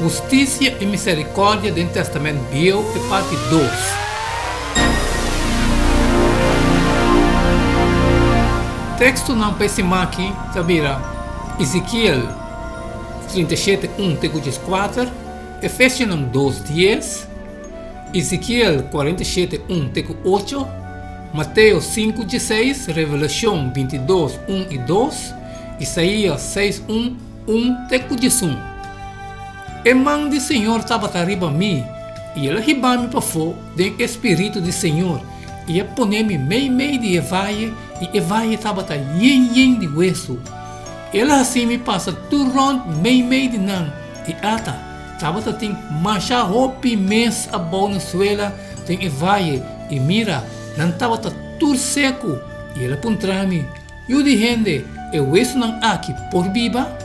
Justiça e Misericórdia do Testamento Bio, parte 2. Texto não pesima aqui, sabira, Ezequiel 37, 1, 4, Efésios 2, 10, Ezequiel 47, 1, 8, Mateus 5, 16, Revelação 22, 1 e 2, Isaías 6, 1, 11. E mão do Senhor estava arriba a mim, e ele riba-me para fora, do Espírito do Senhor, e ele põe-me meio de evaia, e evaia estava yen de hueso. Ele assim me passa turrão meio de não, e ata, estava tem mancha roupa imensa a boa na suela, tem evaia, e mira, não estava tudo seco, e ele apontou-me, eu de gente, eu hueso não aqui por viva?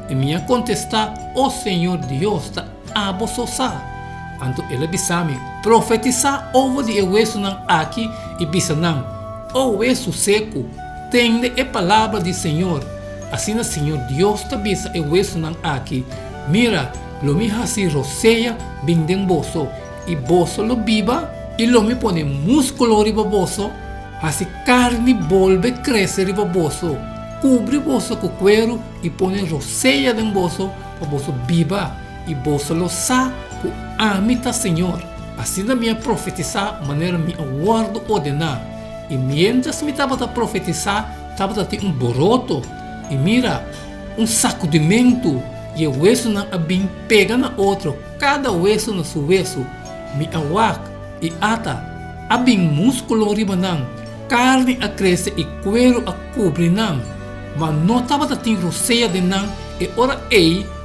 E minha contestar, o Senhor Deus está abososa. Anto ele bisame, profetizar over de hueso não aqui, e bisa não, o hueso seco, tem a palavra do Senhor. Assim o Senhor Deus está bisa o hueso não aqui, mira, lo me hasi roseia, bindem boso, e boso lo biba, e lo me pone músculo riba boso, hasi carne volve crescer riba boso, cubre boso com cuero, e pone roseia de boso, para boso biba, e boso lo sa, com amita Senhor. Assim na minha profetizar, maneira me aguardo ordenar, e mientras me estava a profetizar, estava a ter boroto, e mira, sacudimento, e o hueso não abim pega na outro, cada hueso no seu hueso, me awak, e ata, abim músculo riba não, carne a crescer e cuero a cobrir não, mas não estava a ter roseia de não, e ora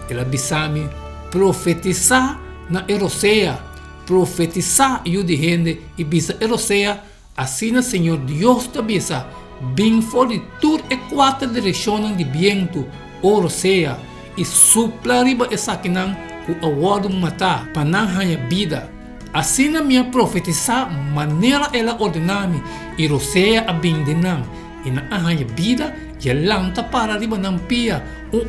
ela bisame, profetizar na roseia, profetizar eu de gente, e bisa roseia, assim o Senhor Deus te bisa, bem fora de tudo e quatro direções de viento, ou seja, e supla riba essa que não, o award matar, para não ganhar vida. Assim na minha profetizar, maneira ela ordenar-me, e roseia a bem de não, e na ganhar vida, e lanta para riba não pia,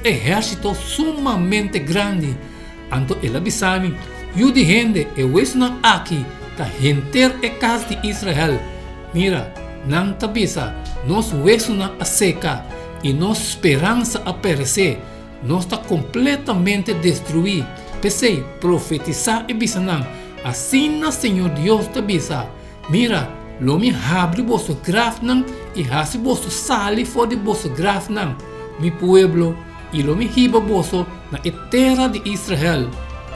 exército sumamente grande. Anto ela bisame, eu de gente, eu isso não aqui, ta renter e casa de Israel. Mira, não ta bisa, nosso hueso não a seca, e nossa esperança a perecer, nós está completamente destruído. Pensei, profetizar e bisa não, assim na Senhor Deus te bisa. Mira, lo me abre vosso graf não, e hasi vosso sali fora de vosso graf não, mi pueblo, e lo me riba vosso na terra de Israel.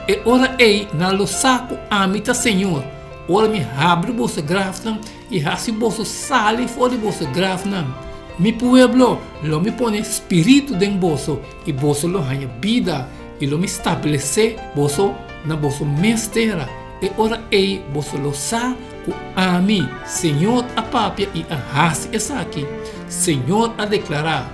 E ora na lo saco amita Senhor, ora me abre vosso graf não, e hasi vosso sali fora de vosso graf não. Mi pueblo, lo me pone espírito den vosso, e vosso lo ganha vida, e lo me estabelece vosso na vosso mestera. E ora vosso lo sa com a mim, Senhor a papia e a hasi essa aqui, Senhor a declarar.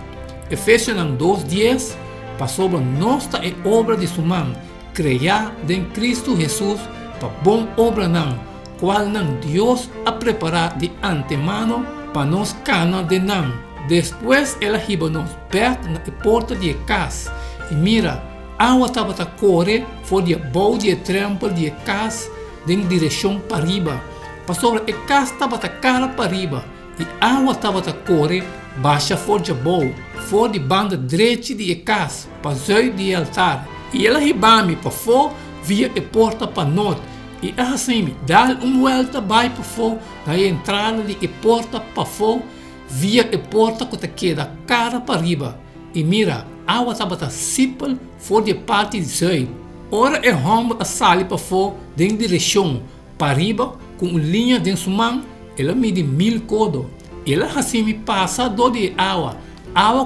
Efésios 2:10, passou a nossa obra de sua mão, criar em Cristo Jesus, para bom obra não, qual não Deus a preparar de antemano, para nós cana de não. Depois ela riba nos perto na porta de casa, e mira, água estava a correr fora de boa de trampa de casa, em direção para riba. Passou a casa estava a cara para riba, e água estava a correr baixa fora de boa, fora de banda direita de casa, para zoio de altar. E ela riba-me para fora, via a porta para norte, e assim, dá volta vai para fora, na entrada de a porta para fora, via a porta que queda cara para riba. E mira, a água estava a sipal fora de parte de zoio. Ora é homem a sair para fora, em direção para riba, com linha de sua mão, ela mide 1000 codos. Ela assim me passa do de água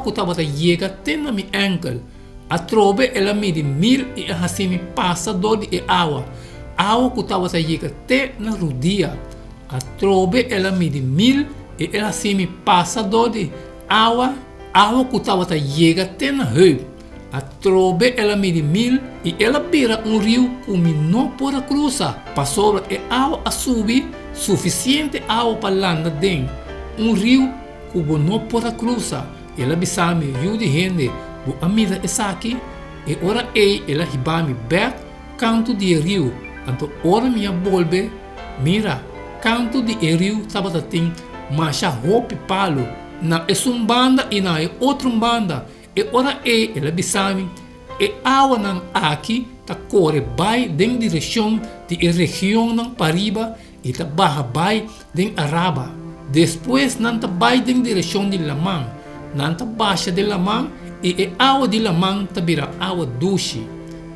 que estava a chegar até na minha ankle. A trove ela mide 1000 e assim me passa do de água que estava a chegar até na rodilha. A trove ela mide 1000 e ela assim me passa do de água que estava a chegar até na rua. A trove ela mide 1000 e ela vira rio que não pode cruzar. Passou a água a subir, suficiente água para landar dentro. Rio que não pode cruzar. Ela bisame, eu de gente, a mida essa aqui, e ora ela riba-me back canto de rio. Anto ora minha bolbe, mira, canto de rio sabata tem macha hope palo. Na banda e na outra banda. E ora ela bisami. E awa nang aqui ta corre vai em direção de região nang Pariba e ta barra vai em Araba. Depois nan ta vai em direção de Lamang. Nan ta baixa de Lamang e awa de Lamang ta vira awa dushi.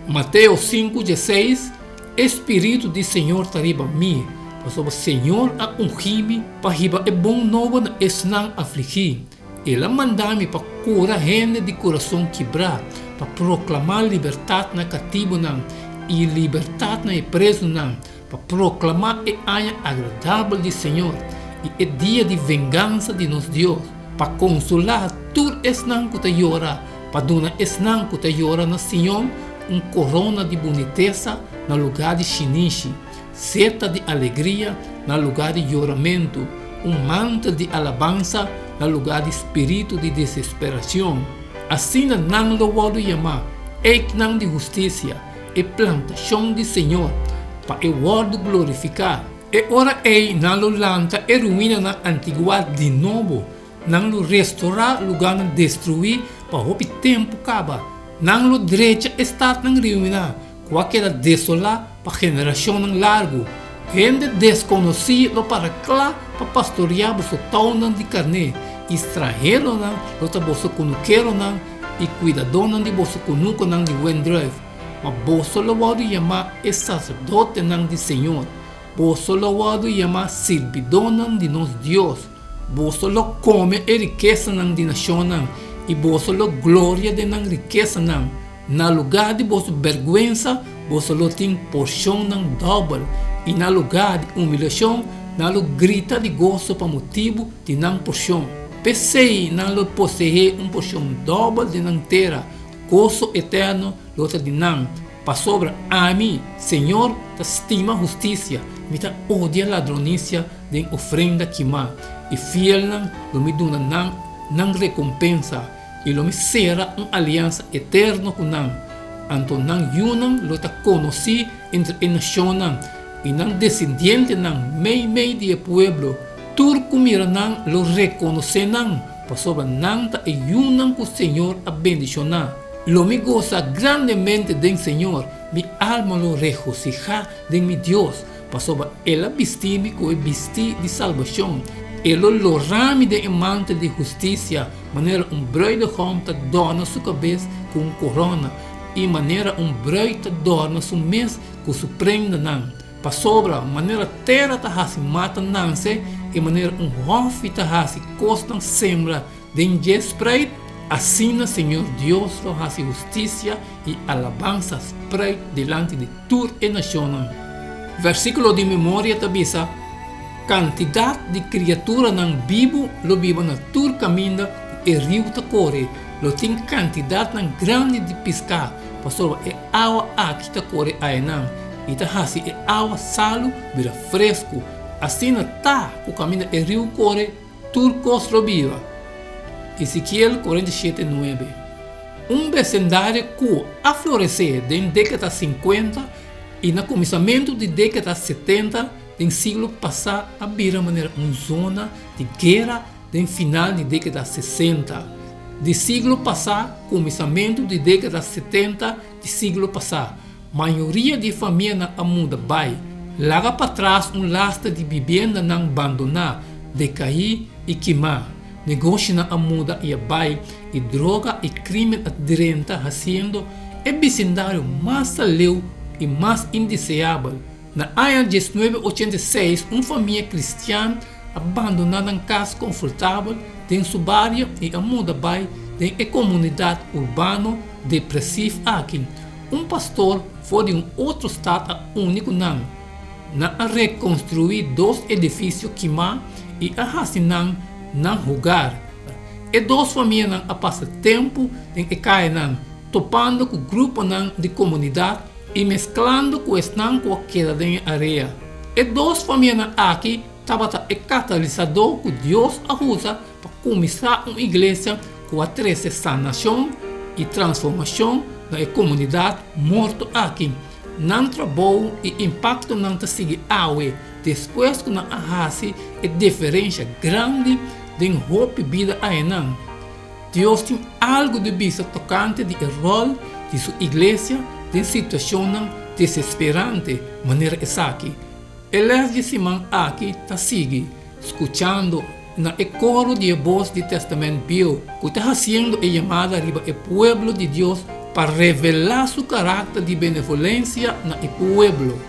Mateus 5:16 Espírito de Senhor tariba mi. Pastor o Senhor a ungibi para riba e bom novo na esnang afligir. Ela mandami para cura gente de coração quebrar, para proclamar liberdade na cativo não e liberdade na preso não, para proclamar e anha agradável de Senhor e dia de vingança de nosso Deus, para consolar tudo esnang que te llora, para donar esnang que te llora na Senhor corona de boniteza no lugar de chinichi, seta de alegria no lugar de choramento, manto de alabança no lugar de espírito de desesperação. Assim não lo vou chamar, não de justiça, e plantação de Senhor, para o word glorificar. E ora não lo lanta e ruína na antiguidade de novo, não lo restaurar lugar na destruir, para o tempo acaba. Não lo direita está na ruína, qualquer desolar para geração largo. Gente desconhecida para cá, para pastorear o tão de carne. Estrangeiro não, lota bolso conuqueiro não, e cuidador não de bolso conuco não de Wendrive. Mas bolso lo vado chamar é sacerdote não de Senhor. Bolso lo vado chamar servidor não de nosso Deus. Bolso lo come e riqueza não de nação não, e bolso lo glória de não riqueza não. Na lugar de bolso vergüenza, bolso lo tem porção não double, e na lugar de humilhação, na lo grita de gozo para motivo de não porção. Pensei não lo possuir porção double de não terra, gozo eterno, lota de não. Para sobra a mim, Senhor, te estima justiça, me te odia ladronícia de ofrenda queimar, e fiel não me duna não recompensa, e lo me será aliança eterna com não. Anto não yunam lo te conheci entre a nação não, e não descendiente não, meio de pueblo. Turco mira não lo reconhece não, para sobre não ta e yunam com o Senhor a bendicionar. Lo me goza grandemente del Senhor, mi alma lo regocija de mi Deus, para sobre ela vestir-me com o vestir de salvação. Ele lo rame de manto de justiça, maneira bruidegom te adorna sua cabeça com corona, e maneira bruid te adorna sua mesa com sua prenda não. Para sobra, maneira terra te hasi mata não se, e maneira hof te hasi costan sembra de spreid, assim o Senhor Deus lo hasi justiça e alabança spreid delante de toda a nação. Versículo de memória tabisa. Quantidade de criatura não vivo, lo vivo na tur caminho e rio ta corre, lo tem quantidade não grande de pescar, pastor é água aqui ta corre aí não, e ta hasi é água salo, vira fresco, assim tá o caminho e rio corre, tur cos lo viva. Ezequiel 47:9. Vecindário que afloresceu em década 50 e no começamento de década 70 no século passado, havia maneira uma zona de guerra no final de década 60. Do século passado, começamento de década 70 do século passado, maioria de famílias na muda vai, larga para trás lasta de vivenda não abandonar, decair e queimar. Negócio na muda e vai, e droga e crime aderente fazendo é vecindário mais saleu e mais indeseável. Na ano de 1986, uma família cristã abandonada em casa confortável em sua área e a muda vai em a comunidade urbana depressiva aqui. Pastor foi de outro estado único não. Na reconstruir 2 edifícios queimar e a racinar não lugar. E 2 famílias não a passar tempo em a caia não, topando com o grupo não de comunidade e mesclando com esse não queda na areia. E 2 famílias aqui estavam o catalisador que Deus usa para começar uma igreja com a sanação e transformação na comunidade morto aqui. não trabalho e impacto não te sigue awe, depois que não arrase é diferença grande de roupa vida a enam. Deus tem algo de vista tocante de rol de sua igreja de situação desesperante, maneira essa aqui. Ele de Simão aqui tá sigue, escutando na coro de voz do Testamento Bio, que está fazendo a chamada riba o pueblo de Deus para revelar seu caráter de benevolência no pueblo.